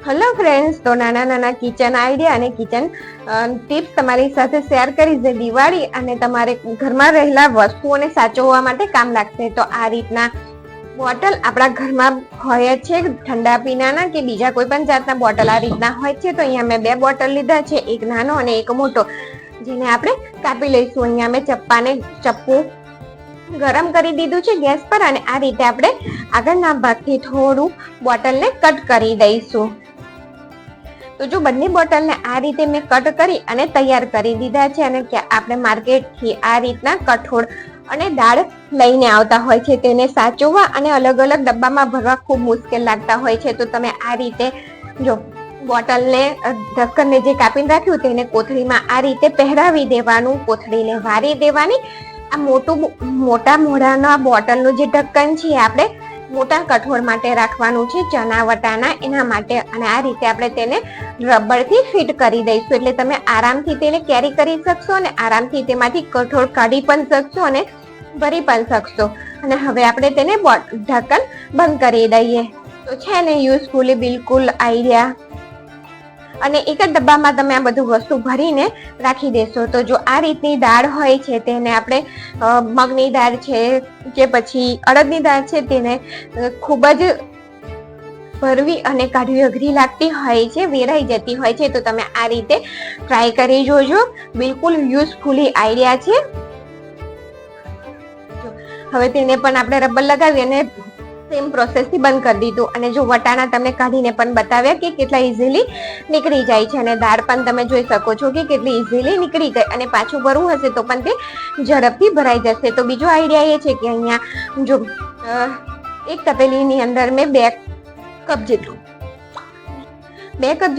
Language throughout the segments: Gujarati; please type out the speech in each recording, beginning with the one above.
હેલો ફ્રેન્ડ્સ, તો નાના નાના કિચન આઈડિયા અને કિચન ટિપ્સ તમારી સાથે શેર કરીશ જે દિવાળી અને તમારે ઘરમાં રહેલા વસ્તુઓને સાચવવા માટે કામ લાગશે. તો આ રીતના બોટલ આપણા ઘરમાં હોય છે, ઠંડા પીણાના કે બીજા કોઈ પણ જાતના બોટલ આ રીતના હોય છે. તો અહીંયા મેં 2 બોટલ લીધા છે, એક નાનો અને એક મોટો, જેને આપણે કાપી લઈશું. અહીંયા મેં ચપ્પુ ગરમ કરી દીધું છે ગેસ પર, અને આ રીતે આપણે આગળના ભાગથી થોડું બોટલને કટ કરી દઈશું. તો જો બંને બોટલને આ રીતે મેં કટ કરી અને તૈયાર કરી દીધા છે. અને આપણે માર્કેટથી આ રીતના કઠોળ અને દાળ લઈને આવતા હોય છે, તેને સાચવવા અને અલગ અલગ ડબ્બામાં ભરવા ખૂબ મુશ્કેલ લાગતા હોય છે. તો તમે આ રીતે જો બોટલને ઢક્કનને જે કાપીને રાખ્યું તેને કોથળીમાં આ રીતે પહેરાવી દેવાનું, કોથળીને વારી દેવાની. આ મોટા મોઢાના બોટલનું જે ઢક્કન છે આપણે મોટા કઠોળ માટે રાખવાનું છે, ચણા વટાણા એના માટે. અને આ રીતે આપણે તેને રબરથી ફિટ કરી દઈશું, એટલે તમે આરામથી તેને કેરી કરી શકશો અને આરામથી તેમાંથી કઠોળ કાઢી પણ શકશો અને ભરી પણ શકશો. અને હવે આપણે તેને ઢક્કન બંધ કરી દઈએ. તો છે ને યુઝફુલી બિલકુલ આઈડિયા. અને એક જ ડબ્બામાં તમે આ બધું વસ્તુ ભરીને રાખી દેશો. તો જો આ રીતની દાળ હોય છે, તેને આપણે મગની દાળ છે કે પછી અડદની દાળ છે, તેને ખૂબ જ ભરવી અને કાઢવી અઘરી લાગતી હોય છે, વેરાઈ જતી હોય છે. તો તમે આ રીતે ટ્રાય કરી જોજો, બિલકુલ યુઝફુલી આઈડિયા છે. હવે તેને પણ આપણે રબર લગાવી અને સેમ પ્રોસેસથી બંધ કરી દીધું. અને જો વટાણા તમને કાઢીને પણ બતાવ્યા કે કેટલા ઇઝીલી નીકળી જાય છે, અને દાળ પણ તમે જોઈ શકો છો કે કેટલી ઇઝીલી નીકળી ગઈ. અને પાછું ભરવું હશે તો પણ તે ઝડપથી ભરાઈ જશે. તો બીજો આઈડિયા એ છે કે અહીંયા જો એક તપેલીની અંદર મેં 2 કપ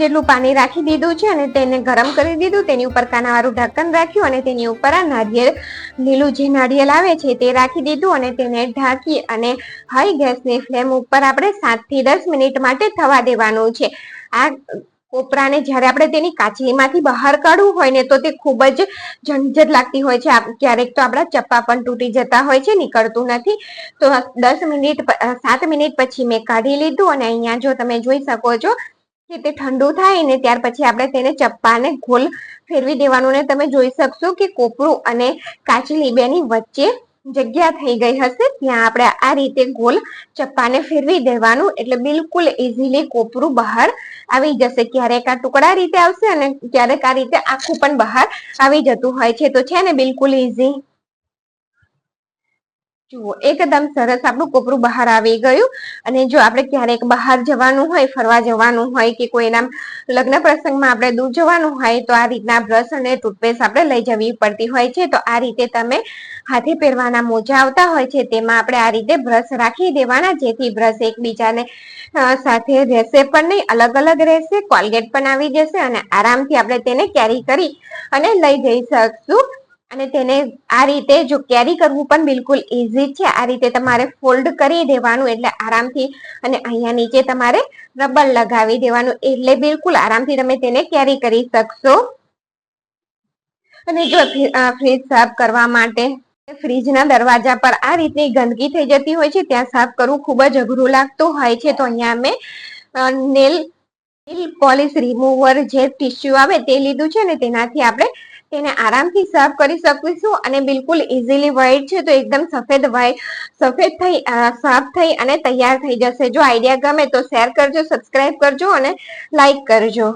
જેટલું પાણી રાખી દીધું છે અને તેને ગરમ કરી દીધું. તેની ઉપર કાનાવાળું ઢક્કન રાખ્યું અને તેની ઉપર આ લીલું જે નારિયેળ આવે છે તે રાખી દીધું. અને તેને ઢાંકી અને હાઈ ગેસની ફ્લેમ ઉપર આપણે 7 થી 10 મિનિટ માટે થવા દેવાનું છે. આ કોપરાને જ્યારે આપણે તેની કાચલીમાંથી બહાર કાઢવું હોય ને તો તે ખૂબ જ ઝંઝટ લાગતી હોય છે. ક્યારેક તો આપણા ચપ્પા પણ તૂટી જતા હોય છે, નીકળતું નથી. તો 7 મિનિટ પછી મેં કાઢી લીધું. અને અહીંયા જો તમે જોઈ શકો છો કે તે ઠંડુ થાય ને ત્યાર પછી આપણે તેને ચપ્પાને ગોલ ફેરવી દેવાનું. ને તમે જોઈ શકશો કે કોપરું અને કાચલી બેની વચ્ચે જગ્યા થઈ ગઈ હશે, ત્યાં આપણે આ રીતે ગોલ ચપ્પાને ફેરવી દેવાનું, એટલે બિલકુલ ઇઝીલી કોપરું બહાર આવી જશે. ક્યારેક આ ટુકડા રીતે આવશે અને ક્યારેક આ રીતે આખું પણ બહાર આવી જતું હોય છે. તો છે ને બિલકુલ ઇઝી. જુઓ, એકદમ સરસ આપણું કોપરું બહાર આવી ગયું. અને જો આપણે ક્યારેક બહાર જવાનું હોય, ફરવા જવાનું હોય કે કોઈના લગ્ન પ્રસંગમાં આપણે દૂર જવાનું હોય તો આ રીતના બ્રશ અને ટૂથપેસ્ટ આપણે લઈ જવી પડતી હોય છે. તો આ રીતે તમે હાથે પહેરવાના મોજા આવતા હોય છે, તેમાં આપણે આ રીતે બ્રશ રાખી દેવાના, જેથી બ્રશ એકબીજાને સાથે રહેશે પણ નહીં, અલગ અલગ રહેશે. કોલગેટ પણ આવી જશે અને આરામથી આપણે તેને કેરી કરી અને લઈ જઈ શકશું. અને તેને આ રીતે જો કેરી કરવું પણ બિલકુલ ઇઝી છે. આ રીતે તમારે ફોલ્ડ કરી દેવાનું, એટલે આરામથી, અને અહીંયા નીચે તમારે રબર લગાવી દેવાનું, એટલે બિલકુલ આરામથી તમે તેને કેરી કરી શકશો. અને જો ફ્રીજ સાફ કરવા માટે ફ્રીજના દરવાજા પર આ રીતની ગંદકી થઈ જતી હોય છે, ત્યાં સાફ કરવું ખૂબ જ અઘરું લાગતું હોય છે. તો અહીંયા મેં નેલ પોલિશ રિમૂવર જે ટીશ્યુ આવે તે લીધું છે, ને તેનાથી આપણે તેને આરામથી સાફ કરી શકીશું. અને બિલકુલ ઇઝીલી વ્હાઈટ છે, તો એકદમ સફેદ થઈ સાફ થઈ અને તૈયાર થઈ જશે. જો આઈડિયા ગમે તો શેર કરજો, સબસ્ક્રાઇબ કરજો અને લાઈક કરજો.